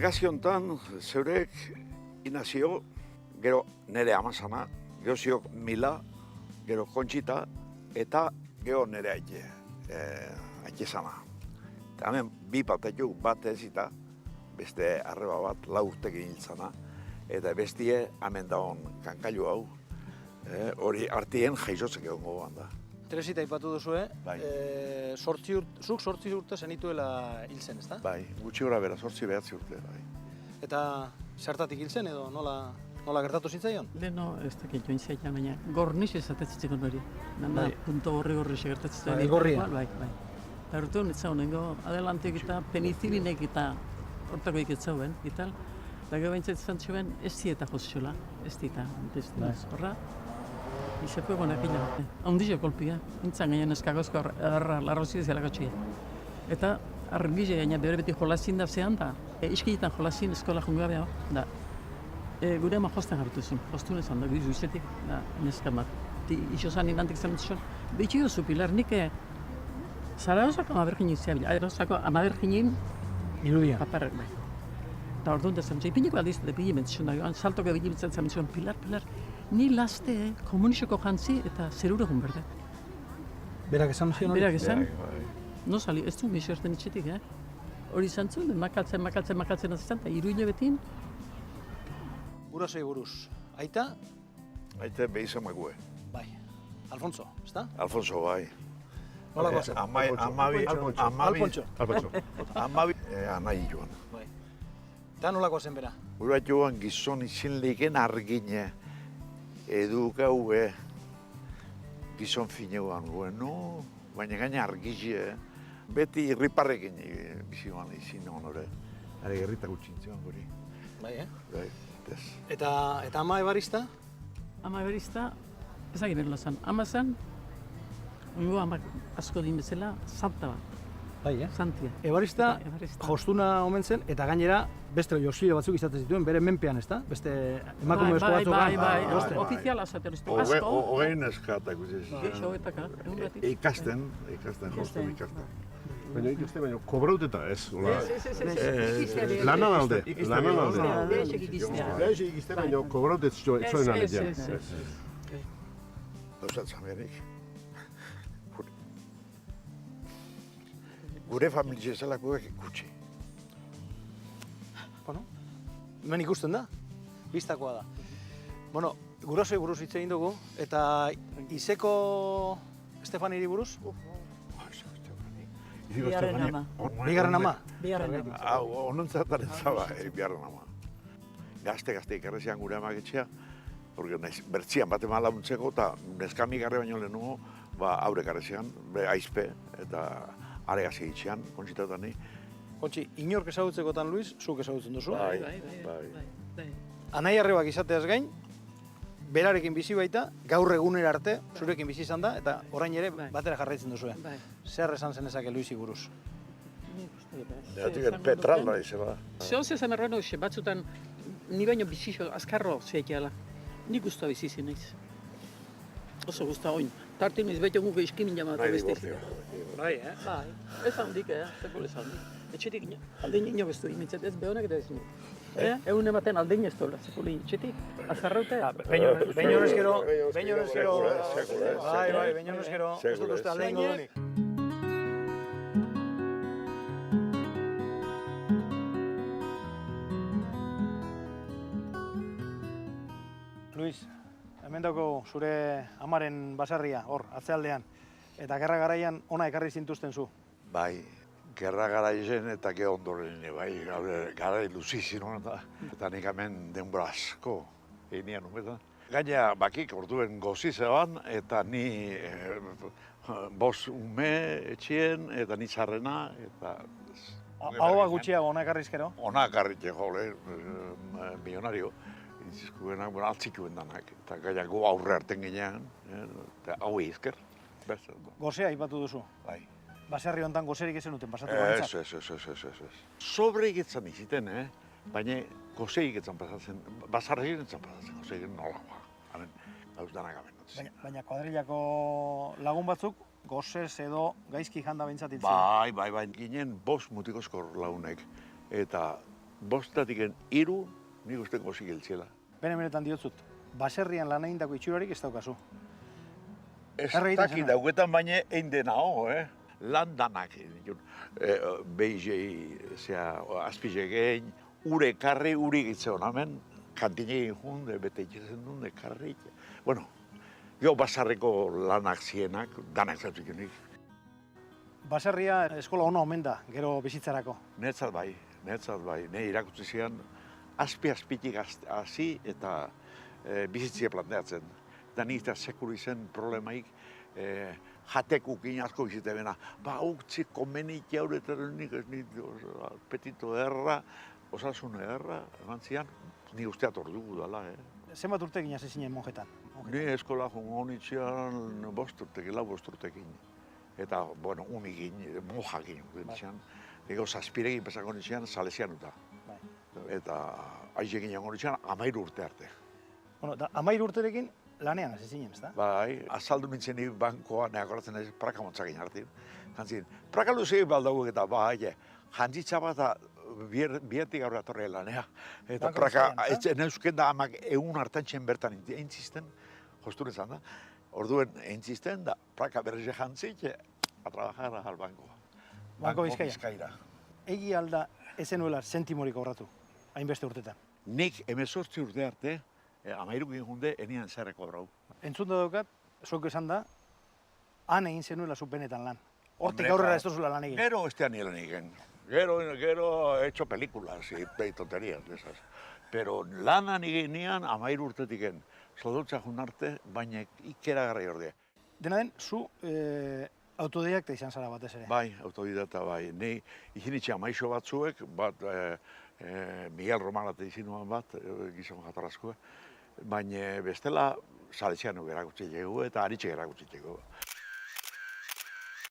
Argazki honetan, zeurek Inazio, gero nere amazana, gero ziok Mila, gero Kontxita, eta gero nere aite zana. Eta hemen bi patetuk bat ez eta beste arreba bat lau urtekin hiltzana. Eta bestie hemen daun kankailu hau, hori artien jaizotzek egon gogoan da. Teresita ipatu duzue, Bai. zuk 8 urte zenituela hil zen, ezta? Bai, gutxi gora bera, 8-9 urte, bai. Eta zertatik hil zen edo nola gertatu zitzaion? Leheno, ez dakit joan zaitan, baina gornix ezatetzitzeko hori. Nanda, Bai. punto gorri segertatzen. Bai, gorria. Bai. Eta urtean ez honengo, adelantek eta penizilinek eta hortakoik ez zauen, eta gero behintzat izan zuen ez dieta joziola, ez dieta, horra. Y se fue con aquella. Ondillo kolpia, nintzen gainean eskagozko larrozi ez zelako txia. Eta argile gaina bere beti jolazin da zean da, iskietan jolazin eskola jungabea da. Gure ama jozten garritu zuen, joztun ezan da, gizu izetik, da, neskamat. Ixo zan inantik zen zuen, behitxi duzu Pilar, nik Zaragozako amaberginin zeabila, Zaragozako amaberginin Irudia. paparrak bai. Eta orduan da zen, ipiniko aldiz, da pili mentzizun da, saltoko bili mentzen zen, Pilar, ni laste komunisoko jantzi eta zerure egun berde. Berak esan zion hori? Berak esan, no sali, ez du misorten itxetik, hori izan zuen, makaltzen azizan, eta hiru hilabetin. Gurasoi buruz. Aita? Aite behiz emakue. Bai. Alfonso, ezta? Alfonso, bai. Nolako zen? Amabi anai joan. Bai. Eta nolako zen bera? Ura joan gizon izin lehen argine edukau gizon fineuan guen, no? Baina gaina argizie, beti irriparrekin bizioan izin honore. Are gerrita gutxintzean guri. Bai, Bai, ez. Eta ama Ebarista? Ama eberista, ezagin erla zen, ama zen, ongo amak asko din bezala, santa bat, Bai, santia. Ebarista Ebarista. jostuna omen zen, eta gainera beste josile batzuk izaten zituen, bere menpean, ezta? Beste emakumezko batzuk. Bai, josten. ofiziala zaten uste, asko. Hogei neskatak guzti. Geixo hauetaka, egun batik. Ikasten, josten. Baina ikuste, baina kobrauteta ez, hola. Ez. Lanan alde, lanan alde. Geixek ikiztea. Gaixo ikizte, baina kobrautet zoen aletia. Ez. Dauzatzen berik. Gure familia zelakoak ikutsi. Bueno, hemen ikusten da, biztakoa da. Bueno, gurasoi buruz hitz egin dugu, eta Izeko Estefaniri buruz? Bigarren ama. Bigarren ama? Bigarren ama. Hau, onontzataren zaba, bigarren ama. Gazte ikarrezian gure amaketxea, porque bertzian bat eman laguntzeko, eta neskami garre baino lehenugo, aurre karrezian, aizpe, eta are hasi itxean, kontzitatan ni. Kontxi, inork ezagutzekotan, Luis, zuk ezagutzen duzu. Bai. Anai arrebak izateaz gain, berarekin bizi baita, gaur egunera arte, zurekin bizi izan da, eta orain ere batera jarraitzen duzu. Bai. Zer esan zenezake Luisi buruz? Petralda izela. Zehoz ezan erroen hoxe, batzutan ni baino bizixo azkarro zeiteala. Ni guztua bizizi naiz. Oso guztua oin. Tartin ez bete guke iskimin jamatu beste. Bai, Bai, ez handik, sekul ez handik. Etxetik aldein ino bestu imintzat ez behonak eta ez nik. Egun ematen aldein ez dola, sekuli etxetik. Azarraute. Behin honezkero, Sekula. bai, behin honezkero, ez dut uste aldein godunik. Luis, hemen dauko zure amaren basarria, hor, atzealdean. Eta gerra garaian ona ekarri zintuzten zu. Bai, gerra garaizen eta geho ondoren, bai, garai luzizin honen da. Eta nik hemen denbora asko egin numetan. Gaina bakik orduen gozi zeban, eta ni bost ume etxien, eta ni txarrena, eta... Ahoa gutxiago ona ekarrizkero? Ona ekarritxe jole, milionario. Izizkuenak, altzikuen danak, eta gaiako aurre harten ginean, eta hau izker. Gozea ipatu duzu. Bai. Baserri honetan gozerik ezen duten pasatu bantzat. Ez. Sobre egitzen iziten, baina goze egitzen pasatzen, basarri egitzen pasatzen, goze egitzen nolagoa. Haren, gauz danak abendatzen. Baina kuadrilako lagun batzuk, gozez edo gaizki janda behintzat hiltzen. Bai, ginen bost mutikozko lagunek. Eta bostatik 3, nik uste gozik hiltzela. Benetan diotzut, baserrian lan egindako itxurarik ez daukazu. Ez Erre egiten dakit zenuen? dauketan baina egin dena lan danak egin ditut. Beizei, azpize gehin, ure karri, uri gitzen hemen, kantine egin jun, bete itxezen duen, karri. Bueno, gero basarreko lanak zienak, danak zatuk nik. Baserria eskola ona omen da, gero bizitzarako. Netzat bai. Ne irakutsi zian, azpitik hasi eta bizitzia planteatzen. Eta nik eta sekuru izen problemaik, jatekukin asko bizite bena. Ba, utzi komenik jauretaren nik ez nik petito erra, osasun erra, eman zian, ni usteat ordugu dela. Zenbat urtekin hasi zinen monjetan? Ni eskola jongo nitzean 5 urtekin, 5 urtekin. Eta, bueno, unikin, mojakin nitzean. Ego zazpirekin pesako nitzean, salesianuta. Eta aizekin jango nitzean, 13 urte arte. Bueno, da 13 urterekin lanean hasi zinen, ezta? Bai, azaldu mintzen ni bankoa, neakoratzen ez, praka montzakin hartin. Jantzin, praka luzei baldauk eta bai, jantzitza bat bietik gaur atorre lanea. Eta Banko praka, bizkaian, neuzken da amak egun hartantzen bertan eintzisten, josturen zan da. Orduen eintzisten da, praka berrize jantzit, a trabajar al banco. Banko Bizkaia. Bizkaira. Egi alda ezenuela sentimorik aurratu, hainbeste urtetan. Nik 18 urte arte, 13 junde, enian zerreko brau. Entzun da daukat, zuk esan da, han egin zenuela zu benetan lan. Hortik Hombre, aurrera ja. ez duzula lan egin. Gero ez tean lan egin. Gero he hecho películas y tonterías de esas. Pero lanan egin nian 13 urtetiken. Zodotza jun arte, baina ikeragarri ordea. Dena den, zu autodidakta izan zara batez ere. Bai, autodidata bai. Ni ikinitxe amaixo batzuek, bat Miguel Romanate izinuan bat, gizon jatarrazkoa. Baina bestela salesianuk erakutsi dugu eta aritxek erakutsi dugu.